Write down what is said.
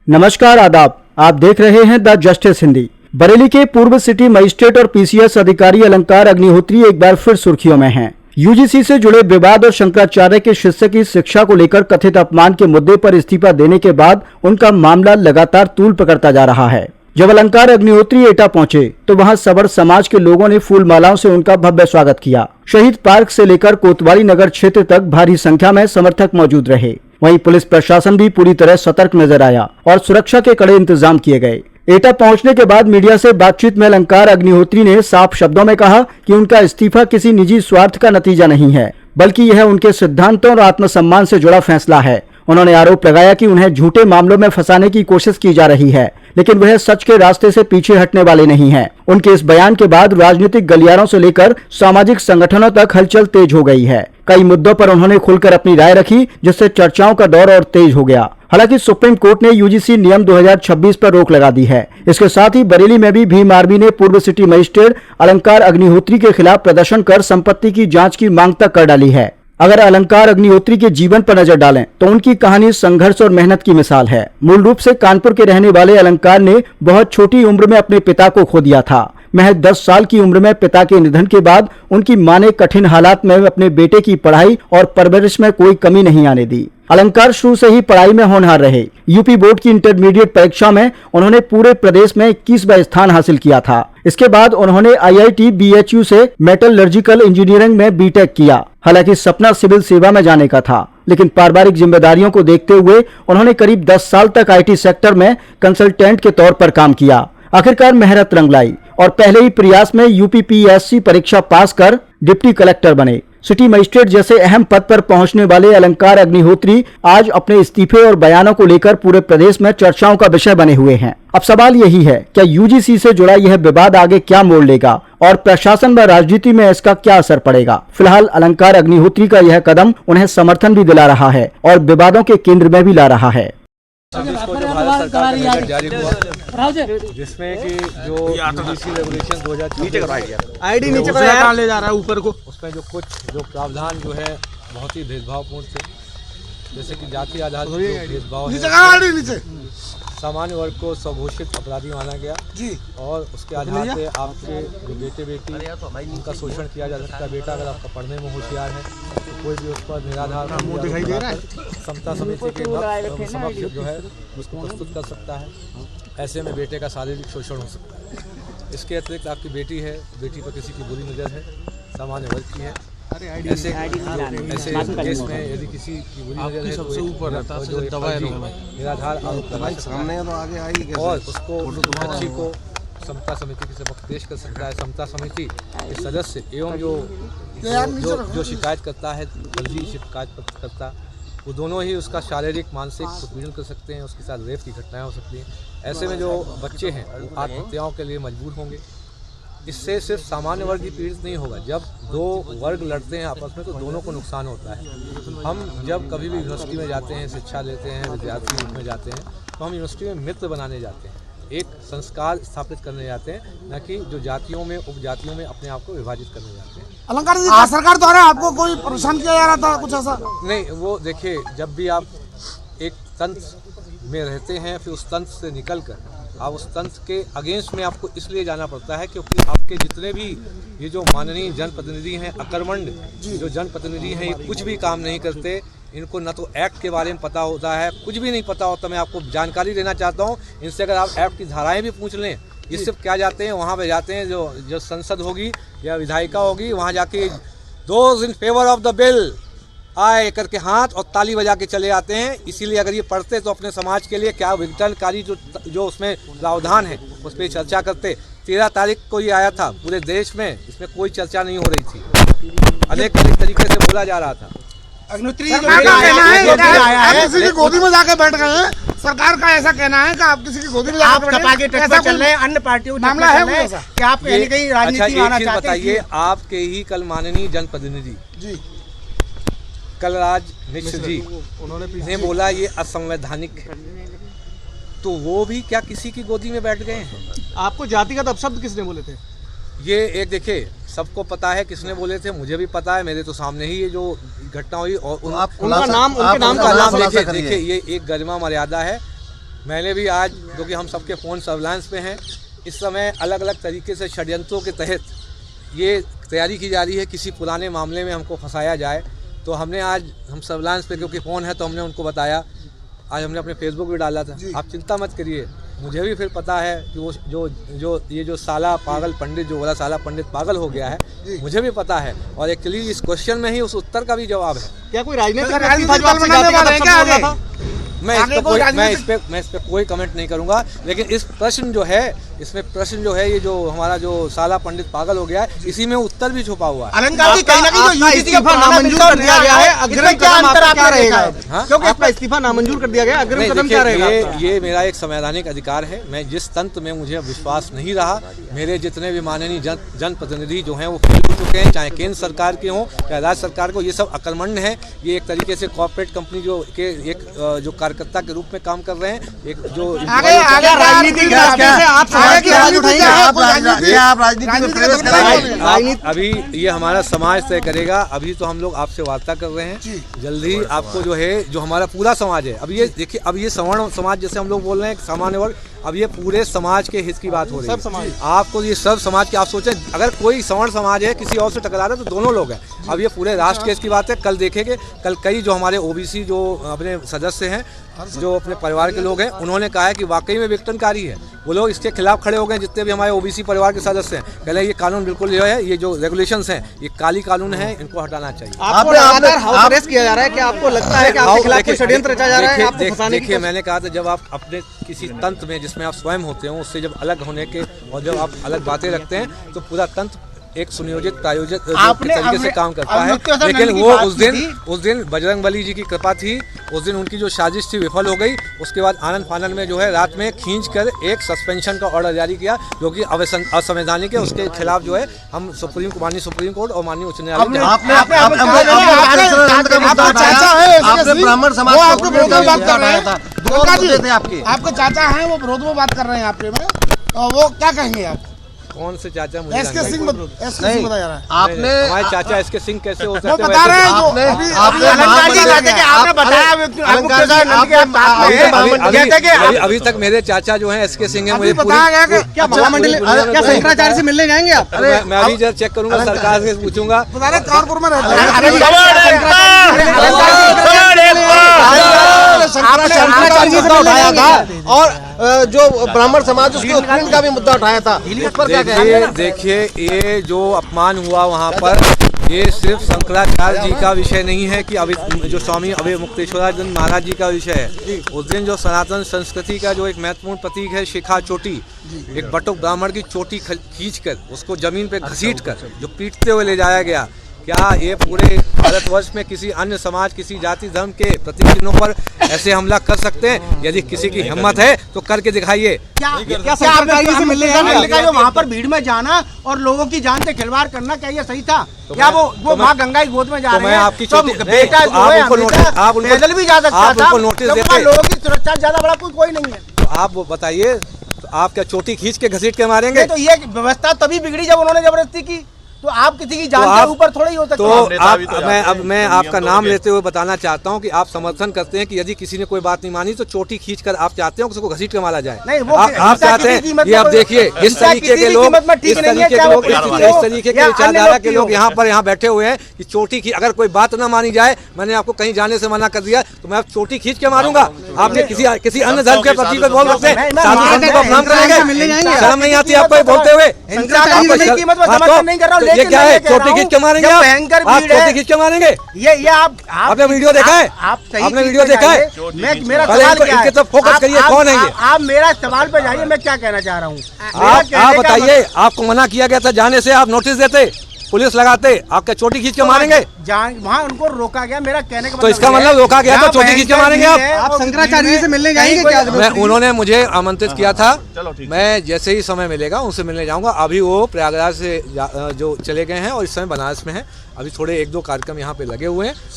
नमस्कार, आदाब। आप देख रहे हैं द जस्टिस हिंदी। बरेली के पूर्व सिटी मजिस्ट्रेट और पीसीएस अधिकारी अलंकार अग्निहोत्री एक बार फिर सुर्खियों में हैं। यूजीसी से जुड़े विवाद और शंकराचार्य के शिष्य की शिक्षा को लेकर कथित अपमान के मुद्दे पर इस्तीफा देने के बाद उनका मामला लगातार तूल पकड़ता जा रहा है। जब अलंकार अग्निहोत्री एटा पहुंचे तो वहां सवर्ण समाज के लोगों ने फूल मालाओं से उनका भव्य स्वागत किया। शहीद पार्क से लेकर कोतवाली नगर क्षेत्र तक भारी संख्या में समर्थक मौजूद रहे। वहीं पुलिस प्रशासन भी पूरी तरह सतर्क नजर आया और सुरक्षा के कड़े इंतजाम किए गए। एटा पहुंचने के बाद मीडिया से बातचीत में अलंकार अग्निहोत्री ने साफ शब्दों में कहा कि उनका इस्तीफा किसी निजी स्वार्थ का नतीजा नहीं है, बल्कि यह उनके सिद्धांतों और आत्मसम्मान से जुड़ा फैसला है। उन्होंने आरोप लगाया कि उन्हें झूठे मामलों में फंसाने की कोशिश की जा रही है, लेकिन वह सच के रास्ते से पीछे हटने वाले नहीं हैं। उनके इस बयान के बाद राजनीतिक गलियारों से लेकर सामाजिक संगठनों तक हलचल तेज हो गई है। कई मुद्दों पर उन्होंने खुलकर अपनी राय रखी, जिससे चर्चाओं का दौर और तेज हो गया। हालांकि सुप्रीम कोर्ट ने यूजीसी नियम 2026 पर रोक लगा दी है। इसके साथ ही बरेली में भी भीम आर्मी ने पूर्व सिटी मजिस्ट्रेट अलंकार अग्निहोत्री के खिलाफ प्रदर्शन कर संपत्ति की जांच की मांग तक कर डाली है। अगर अलंकार अग्निहोत्री के जीवन पर नजर डालें तो उनकी कहानी संघर्ष और मेहनत की मिसाल है। मूल रूप से कानपुर के रहने वाले अलंकार ने बहुत छोटी उम्र में अपने पिता को खो दिया था। महज 10 साल की उम्र में पिता के निधन के बाद उनकी मां ने कठिन हालात में अपने बेटे की पढ़ाई और परवरिश में कोई कमी नहीं आने दी। अलंकार शुरू से ही पढ़ाई में होनहार रहे। यूपी बोर्ड की इंटरमीडिएट परीक्षा में उन्होंने पूरे प्रदेश में 21वां स्थान हासिल किया था। इसके बाद उन्होंने IIT BHU से मेटलर्जिकल इंजीनियरिंग में बीटेक किया। हालांकि सपना सिविल सेवा में जाने का था, लेकिन पारिवारिक जिम्मेदारियों को देखते हुए उन्होंने करीब 10 साल तक IT सेक्टर में कंसल्टेंट के तौर पर काम किया। आखिरकार मेहनत रंग लाई और पहले ही प्रयास में UPPSC परीक्षा पास कर डिप्टी कलेक्टर बने। सिटी मजिस्ट्रेट जैसे अहम पद पर पहुंचने वाले अलंकार अग्निहोत्री आज अपने इस्तीफे और बयानों को लेकर पूरे प्रदेश में चर्चाओं का विषय बने हुए हैं। अब सवाल यही है, क्या यूजीसी से जुड़ा यह विवाद आगे क्या मोड़ लेगा और प्रशासन व राजनीति में इसका क्या असर पड़ेगा। फिलहाल अलंकार अग्निहोत्री का यह कदम उन्हें समर्थन भी दिला रहा है और विवादों के केंद्र में भी ला रहा है। इसको जो भारत सरकार का बजट जारी हुआ, जिसमें कि जो यूजीसी रेगुलेशन 2026 आईडी नीचे ले जा रहा है ऊपर को, उसमें जो कुछ प्रावधान जो है बहुत ही भेदभावपूर्ण थे, जैसे कि जाति आधार पर भेदभाव है, सामान्य वर्ग को स्वघोषित अपराधी माना गया जी, और उसके आधार पे आपके जो बेटे बेटी उनका शोषण किया जा सकता है। बेटा अगर आपका पढ़ने में होशियार है तो कोई भी उस पर निराधार समता समिति के समक्ष जो है उसको प्रस्तुत कर सकता है। ऐसे में बेटे का शारीरिक शोषण हो सकता है। इसके अतिरिक्त आपकी बेटी है, बेटी पर किसी की बुरी नज़र है, सामान्य वर्ग की है, ऐसे केस में यदि किसी की बुरी नजर है तो जो निराधार आरोप और उसको बच्ची को समता समिति के समक्ष पेश कर सकता है। समता समिति के सदस्य एवं जो शिकायत करता है, फर्जी शिकायत करता, वो दोनों ही उसका शारीरिक मानसिक उत्पीड़न कर सकते हैं। उसके साथ रेप की घटनाएं हो सकती हैं। ऐसे में जो बच्चे हैं वो आत्महत्याओं के लिए मजबूर होंगे। इससे सिर्फ सामान्य वर्ग ही पीड़ित नहीं होगा। जब दो वर्ग लड़ते हैं आपस में तो दोनों को नुकसान होता है। हम जब कभी भी यूनिवर्सिटी में जाते हैं, शिक्षा लेते हैं, विद्यार्थी रूप में जाते हैं, तो हम यूनिवर्सिटी में मित्र बनाने जाते हैं, एक संस्कार स्थापित करने जाते हैं, न कि जो जातियों में उपजातियों में अपने आप को विभाजित करने जाते हैं। अलंकार जी, सरकार द्वारा आपको कोई परेशान किया जा रहा था कुछ ऐसा? नहीं, वो देखिए, जब भी आप एक तंत्र में रहते हैं फिर उस तंत्र से निकल कर आप उस तंत्र के अगेंस्ट में आपको इसलिए जाना पड़ता है क्योंकि आपके जितने भी ये जो माननीय जनप्रतिनिधि हैं, अकर्मण्य जो जनप्रतिनिधि हैं, ये कुछ भी काम नहीं करते। इनको न तो एक्ट के बारे में पता होता है, कुछ भी नहीं पता होता। मैं आपको जानकारी देना चाहता हूँ, इनसे अगर आप एक्ट की धाराएं भी पूछ लें, इससे क्या जाते हैं, वहाँ पे जाते हैं, जो संसद होगी या विधायिका होगी, वहाँ जाके those in favour of the bill आए करके हाथ और ताली बजा के चले आते हैं। इसीलिए अगर ये पढ़ते तो अपने समाज के लिए क्या विघटनकारी जो उसमें प्रावधान है उस पर चर्चा करते। 13 तारीख को ये आया था पूरे देश में, इसमें कोई चर्चा नहीं हो रही थी, अनेक तरीके से बोला जा रहा था। अग्निहोत्री किसी की गोदी में जाके बैठ गए हैं। सरकार का ऐसा कहना है कि आप किसी की गोदी में जाकर चल रहे हैं, अन्य पार्टियों मामला है कि आप कहीं राजनीति में आना चाहते हैं। बताइए, आपके ही कल माननीय जनप्रतिनिधि जी कलराज मिश्र जी ने बोला ये असंवैधानिक है, तो वो भी क्या किसी की गोदी में बैठ गए हैं? आपको जातिगत अपशब्द किसने बोले थे? ये एक देखिए, सबको पता है किसने बोले थे, मुझे भी पता है, मेरे तो सामने ही ये जो घटना हुई और उनके नाम देखिए, ये एक गरिमा मर्यादा है। मैंने भी आज, क्योंकि हम सबके फ़ोन सर्विलांस पे हैं, इस समय अलग अलग तरीके से षड्यंत्रों के तहत ये तैयारी की जा रही है किसी पुराने मामले में हमको फंसाया जाए। तो हमने आज, हम सर्विलांस पे क्योंकि फ़ोन है तो हमने उनको बताया, आज हमने अपने फेसबुक पे डाला था, आप चिंता मत करिए, मुझे भी फिर पता है कि वो जो साला पागल पंडित, जो बोला साला पंडित पागल हो गया है, मुझे भी पता है। और एक्चुअली इस क्वेश्चन में ही उस उत्तर का भी जवाब है। क्या कोई राजनीतिक मैं इस पे कोई कमेंट नहीं करूंगा, लेकिन इस प्रश्न जो है, इसमें प्रश्न जो है, ये जो हमारा जो साला पंडित पागल हो गया है, इसी में उत्तर भी छुपा हुआ है। अलंकार जी, कहीं ना कहीं जो यूजीसी का नामंजूर कर दिया गया है, अग्रिम क्या अंतर क्या रहेगा? क्योंकि इसका इस्तीफा नामंजूर कर दिया गया, अग्रिम कदम क्या रहेगा? ये मेरा एक संवैधानिक अधिकार है। मैं जिस तंत्र में मुझे विश्वास नहीं रहा, मेरे जितने भी माननीय जनप्रतिनिधि जो हैं वो फेल हो चुके हैं, चाहे केंद्र सरकार के हों चाहे राज्य सरकार को, ये सब अकलमंड है। ये एक तरीके से कॉर्पोरेट कंपनी जो कार्यकर्ता के रूप में काम कर रहे हैं, एक जो आगे राजनीति की रास्ते से आप समाज की आवाज उठाएंगे, आप राजनीति में प्रवेश कराएंगे। अभी ये हमारा समाज तय करेगा। अभी तो हम लोग आपसे वार्ता कर रहे हैं, जल्दी आपको जो है, जो हमारा पूरा समाज है, अब ये देखिए, अब ये सवर्ण समाज जैसे हम लोग बोल रहे हैं, सामान्य वर्ग, अब ये पूरे समाज के हित की बात हो रही है। सब समाज, आपको ये सब समाज के, आप सोचें अगर कोई सवर्ण समाज है किसी और से टकरा रहा है तो दोनों लोग हैं। अब ये पूरे राष्ट्र के हित की बात है। कल देखेंगे, कल कई जो हमारे ओबीसी जो अपने सदस्य हैं, जो अपने परिवार के लोग हैं, उन्होंने कहा है कि वाकई में विघटनकारी है। वो लोग इसके खिलाफ खड़े हो गए, जितने भी हमारे ओबीसी परिवार के सदस्य हैं। पहले ये कानून बिल्कुल जो है, ये जो रेगुलेशंस हैं, ये काली कानून है, इनको हटाना चाहिए। आपको लगातार हाउस अरेस्ट किया जा रहा है, क्या आपको लगता है कि आपके खिलाफ कोई षड्यंत्र रचा जा रहा है आपको फंसाने की? देखिए, मैंने कहा था, जब आप अपने किसी तंत्र में जिसमें आप स्वयं होते हो, उससे जब अलग होने के और जब आप अलग बातें रखते हैं, तो पूरा तंत्र एक सुनियोजित प्रायोजित तरीके से काम करता है। लेकिन वो उस दिन बजरंगबली जी की कृपा थी, उस दिन उनकी जो साजिश थी विफल हो गई। उसके बाद आनंद फानंद में जो है रात में खींच कर एक सस्पेंशन का ऑर्डर जारी किया, जो कि असंवैधानिक है। उसके खिलाफ जो है हम माननीय सुप्रीम कोर्ट और माननीय उच्च न्यायालय ब्राह्मण समाज आपके चाचा हैं, वो विरोध में बात कर रहे हैं आपके में, वो क्या कहेंगे आप? कौन से चाचा? मुझे एसके सिंह बताया जा रहा है। आपने हमारे चाचा एसके सिंह कैसे हो सकते हैं? बता रहे हैं जो अभी तक मेरे चाचा जो हैं एसके सिंह हैं। मुझे बताया गया कि क्या शंकराचार्य से मिलने जाएंगे आप? मैं अभी जरा चेक करूंगा, सरकार से पूछूंगा। कानपुर में रहते और जो ब्राह्मण समाज उसके उत्पीड़न का भी मुद्दा उठाया था, इस पर क्या कहेंगे? देखिए, ये जो अपमान हुआ वहाँ पर, ये सिर्फ शंकराचार्य जी का विषय नहीं है कि जो स्वामी अभय मुक्तेश्वरानंद महाराज जी का विषय है। उस दिन जो सनातन संस्कृति का जो एक महत्वपूर्ण प्रतीक है शिखा चोटी, एक बटुक ब्राह्मण की चोटी खींचकर उसको जमीन पे घसीट कर जो पीटते हुए ले जाया गया, क्या ये पूरे भारतवर्ष में किसी अन्य समाज, किसी जाति धर्म के प्रतीक चिन्हों पर ऐसे हमला कर सकते हैं? यदि किसी की हिम्मत है तो करके दिखाइए। वहाँ पर भीड़ में जाना और लोगों की जान से खिलवाड़ करना, क्या ये सही था? क्या वो माँ गंगा की गोद में जा रहे हैं? आपकी बेटा आप पैदल भी जा सकता था, नोटिस देते, लोगों की सुरक्षा ज्यादा बड़ा कोई नहीं है। तो आप वो बताइए, तो आप क्या चोटी खींच के घसीट के मारेंगे? तो ये व्यवस्था तभी बिगड़ी जब उन्होंने जबरदस्ती की। तो आप किसी की जान के ऊपर थोड़ा ही हो सकता तो मैं आपका नाम लेते हुए बताना चाहता हूं कि आप समर्थन करते हैं कि यदि किसी ने कोई बात नहीं मानी तो चोटी खींचकर आप चाहते हो कि उसको घसीट के मारा जाए। नहीं, वो आप चाहते हैं। ये आप देखिए, इस तरीके के लोग, इस तरीके के विचारधारा के लोग यहाँ बैठे हुए हैं कि चोटी की अगर कोई बात ना मानी जाए, मैंने आपको कहीं जाने से मना कर दिया तो मैं आप चोटी खींच के मारूंगा। आपने किसी अन्य धर्म के प्रतीक पर बोल सकते हैं, साधु संत को अपमान करेंगे, शर्म नहीं आती आपको बोलते हुए? ये क्या है? चोटी खींच के मारेंगे आप? चोटी खींच के मारेंगे? ये आपने वीडियो देखा है? आपने वीडियो देखा है? मेरा सवाल क्या है? इनके तरफ फोकस करिए, कौन है ये? आप मेरा सवाल पे जाइए, मैं क्या कहना चाह रहा हूँ। आप बताइए, आपको मना किया गया था जाने से, आप नोटिस देते, पुलिस लगाते, आपका चोटी खींच के मारेंगे? वहाँ उनको रोका गया, मेरा कहने का तो इसका मतलब रोका गया तो चोटी खींच के मारेंगे आप? शंकराचार्य से मिलने जाएंगे क्या? उन्होंने मुझे आमंत्रित किया था, मैं जैसे ही समय मिलेगा उनसे मिलने जाऊंगा। अभी वो प्रयागराज से जो चले गए हैं और इस समय बनारस में हैं। अभी थोड़े 1-2 कार्यक्रम यहाँ पे लगे हुए हैं।